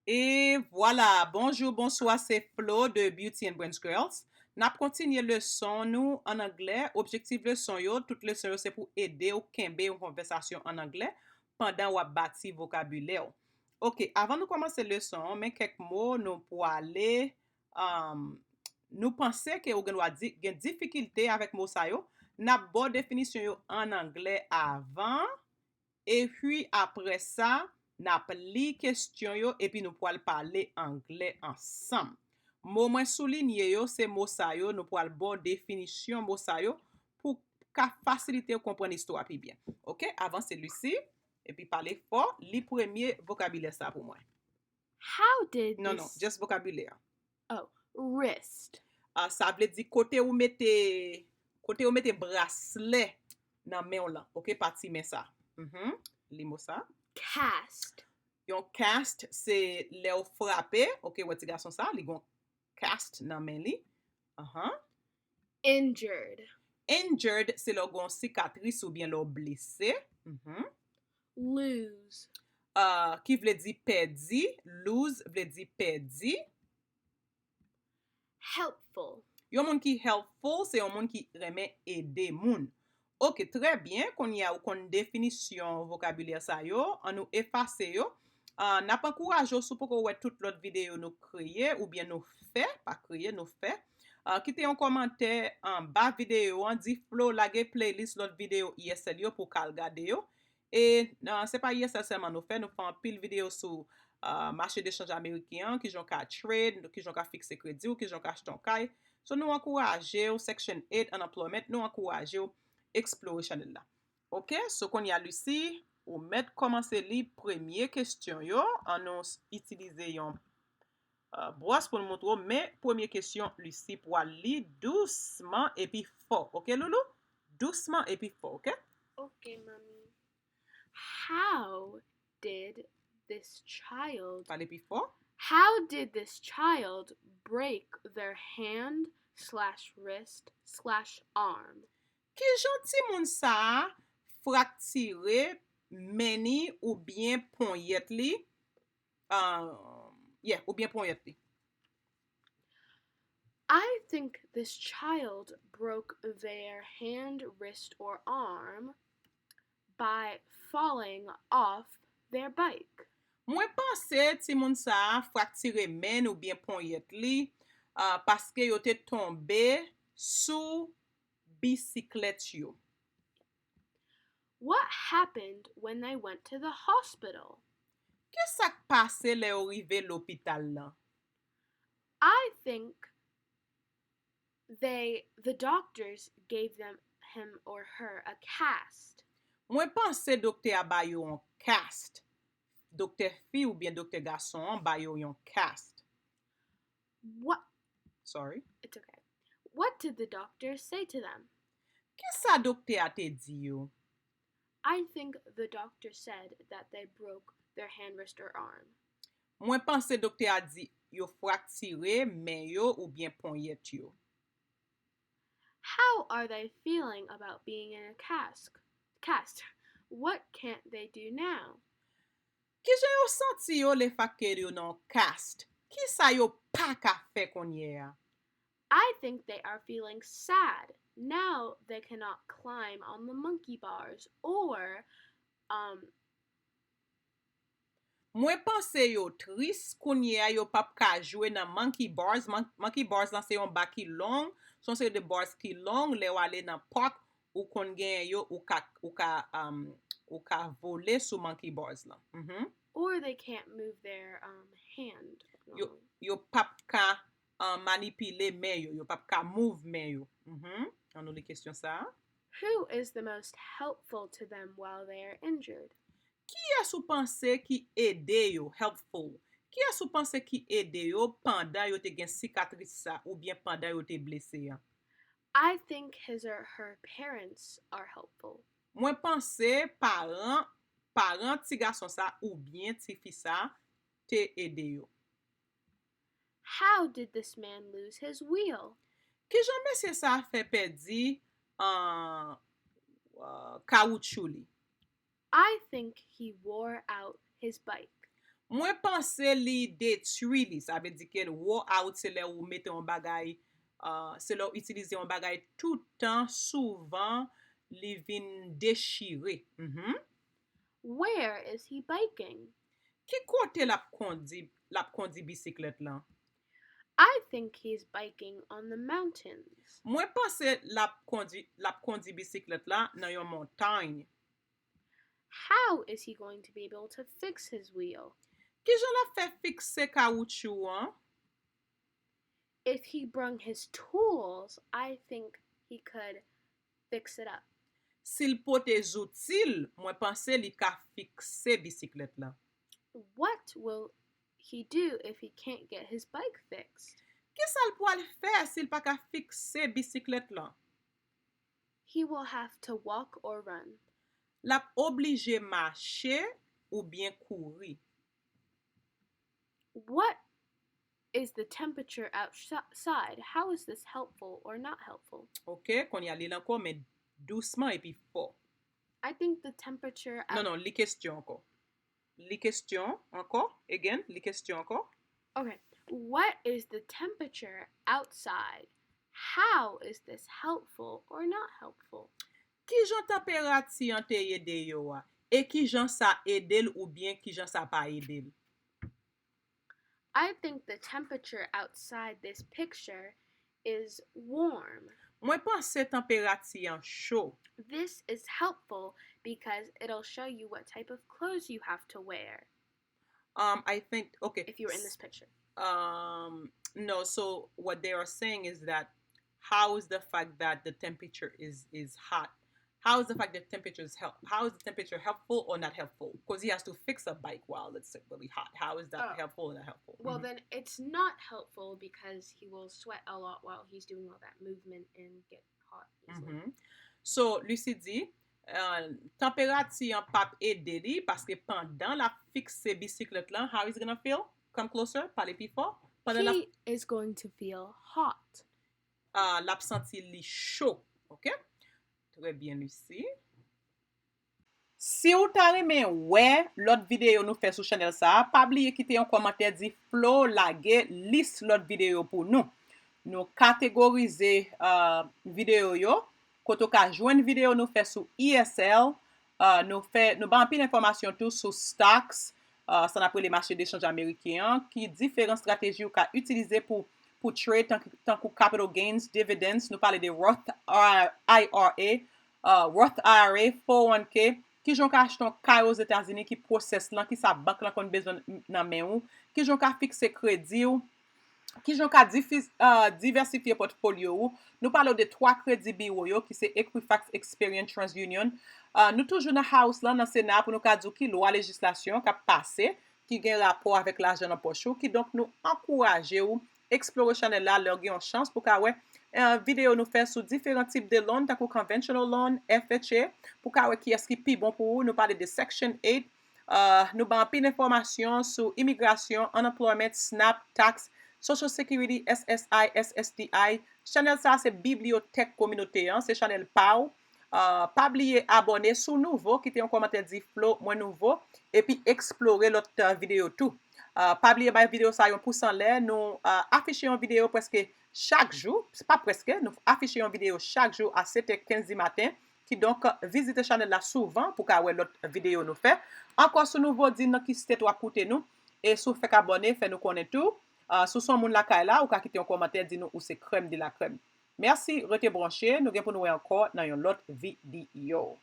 Et voilà, bonjour, bonsoir, c'est Flo de BeautyAndBrainsGirls. N'a continué leçon nous en anglais. Objectif leçon yo, toute leçon yo c'est pour aider ou kembe une conversation en anglais pendant ou bâti vocabulaire. OK, avant de commencer leçon, mais quelques mots nous pour aller nous penser que ou gen difficulté avec mot sa yo, n'a bonne définition yo en anglais avant et puis après ça, n'a li question yo et puis nous pourrons parler anglais ensemble. Mot moins souligné yo, c'est mot sa yo, nous pourrons bon définition mot sa yo pour qu'à faciliter comprendre l'histoire plus bien. OK? Avant c'est Lucie et puis parler fort, li premier vocabulaire ça pour moi. How did Non, this... non, just vocabulaire. Oh, wrist. Ça veut dire côté où mettez bracelet dans main là. OK, parti mais ça. Li mot ça. Cast. Yon cast, c'est le ou frappé. Ok, wè ti garçon ça, li gon cast nan men li. Injured. Injured, c'est le gon cicatrice ou bien le blessé. Lose. Ki vle di perdi. Lose vle di perdi. Helpful. Yon moun ki helpful, c'est yon moun ki reme aider moun. Ok, très bien. Kon y a ou kon définition vocabulaire sa yo, an nou efface yo. N'a pas encouragé sou pou ko wè tout l'autre vidéo nous créer ou bien nous fait, pas créer, nous fait. Quittez un commentaire en bas vidéo, on dit Flo lage playlist l'autre vidéo ISL yo pour kal gade yo. Et c'est pas ISL seulement nous fait, nous faisons pile vidéo sur marché d'échange américain, qui j'ont ka trade, qui j'ont ka fixe crédit ou qui j'ont ka acheter kay. So nous encourager au section 8 unemployment, nous encourager au explorer channel là. OK, so kon y a Lucie ou mettre commencer li premier question yo, on nous utiliser yon brosse pour nous montrer, mais première question Lucie pour aller doucement et puis fort. OK loulou? Doucement et puis fort, OK? Okay, mommy. How did this child... Parlez puis fort. How did this child break their hand/wrist/arm? Ki janti moun sa fraktire meni ou bien ponyet li? Ou bien ponyet li. I think this child broke their hand, wrist, or arm by falling off their bike. Mwen panse ti moun sa fraktire men ou bien ponyet li paske yo te tombe sou bisiklet yo. What happened when they went to the hospital? Ke sak pase le yo rive l'hopital lan? I think the doctors gave him or her a cast. Mwen panse dokte a bay yo yon cast. Dokte fi ou bien dokte gason bay yo yon cast. What? Sorry. It's okay. What did the doctor say to them? Ke sa dokte a te di yo? I think the doctor said that they broke their hand, wrist, or arm. Mwen panse dokte a di yo fraktire men yo ou bien ponyet yo. How are they feeling about being in a cast? What can't they do now? Ki jan yo santi yo le faker yo nan cast? Ki sa yo pa ka fe konye a? I think they are feeling sad. Now they cannot climb on the monkey bars or Mwen panse yo tris konye a yo pap ka jwe nan monkey bars. Monkey bars lan se yon ba ki long. Son se de bars ki long le wale nan park ou kon gen yo ou ka vole sou monkey bars lan. Or they can't move their hand. Yo pap ka manipule men yo. Yo pap ka move men yo. An nou li question sa? Who is the most helpful to them while they are injured? Ki a sou panse ki ede yo, helpful? Ki a sou panse ki ede yo pandan yo te gen cicatrice sa ou bien pandan yo te blesse ya? I think his or her parents are helpful. Mwen panse parent ti garçon sa ou bien ti fi sa te ede yo. How did this man lose his wheel? Ki jan mesye sa fe pedi caoutchouc li? I think he wore out his bike. Mwen pense li detui li, ça veut dire que wore out c'est là où mette un bagay, c'est là où utiliser un bagay tout le temps, souvent, li vin déchiré. Where is he biking? Ki kote lap kondi bisiklet lan? I think he's biking on the mountains. Mwen pense lap kondi bisiklet lan nan yon montagne. How is he going to be able to fix his wheel? Ki jan la fe fikse kaoutchou an? If he brung his tools, I think he could fix it up. Sil pote zoutil, mwen pense li ka fikse bisiklet lan. What will he do if he can't get his bike fixed? Ki sal pou al fè sil pa ka fikse bisiklet lan? He will have to walk or run. Lap oblige mache ou bien kouri. What is the temperature outside? How is this helpful or not helpful? Ok, kon y a li lanko men douceman epi fort. I think the temperature Non, li question anko. Li question anko, again, li question anko. Okay. What is the temperature outside? How is this helpful or not helpful? Ki jan temperati an te yede yo a? E ki jan sa edel ou bien ki jan sa pa edel? I think the temperature outside this picture is warm. Mwen pense temperati an chaud. This is helpful because it'll show you what type of clothes you have to wear. I think, okay. If you were in this picture. No, so what they are saying is that how is the fact that the temperature is hot? How is the fact that how is the temperature helpful or not helpful? Because he has to fix a bike while it's really hot. How is that helpful or not helpful? Well, then it's not helpful because he will sweat a lot while he's doing all that movement and get hot easily. So, Lucie dit, temperati an pap ede li paske pendant la fixe bisiklet lan, how is he gonna feel? Come closer, parle pi fort. He is going to feel hot. Lap senti li chaud, ok? Très bien, Lucie. Si ou ta remen wè lot video nou fè sou chanel sa, pa bliye kite yon komentè di Flo lage list lot video pou nou. Nou kategorize video yo. Koto ka jwen video nou fè sou ESL. Nou ban pil informasyon tou sou stocks. San apre le marché d'échange amérikien. Ki diferent strateji ou ka utilize pou trade tan kou capital gains, dividends. Nou pale de Roth IRA, Roth IRA, 401k. Ki jon ka acheton kay aux Etats-Unis ki proses lan, ki sa bank lan kon bezon nan men ou. Ki jon ka fikse kredi ou. Ki jon ka diversifiye portfolio ou. Nou pale de 3 kredi biro yo ki se Equifax, Experian, TransUnion. Nou toujou nan house lan nan Senat pou nou ka djou ki lwa legislasyon ka pase, ki gen rapor avèk l'ajan nan pochou, ki donk nou ankouraje ou explore chanel la lor gen yon chans pou ka wè video nou fè sou diferent tip de loan, takou conventional loan, FHA, pou ka wè ki eski pi bon pou ou, nou pale de Section 8, nou ban pi d'informasyon sou imigrasyon, unemployment, SNAP, tax, Social Security, SSI, SSDI. Chanel sa se bibliotek kominote, se chanel pa ou. Pa bliye abone sou nouvo, ki te yon komentè di Flo mwen nouvo, epi explore lot video tou. Pa bliye bay video sa yon pousan lè, nou afiche yon video preske chak jou, pa preske, nou afiche yon video chak jou a 7h15 di matin, ki donk vizite chanel la souvan pou ka wè lot video nou fè. Ankon sou nouvo di nan ki stet wap koute nou, e sou fèk abone, fè nou konen tou. Sou son moun lakay la, ou ka kite yon komentè di nou ou se krem di la krem. Merci, rete branché, nou gen pou nou wè ankon nan yon lot video.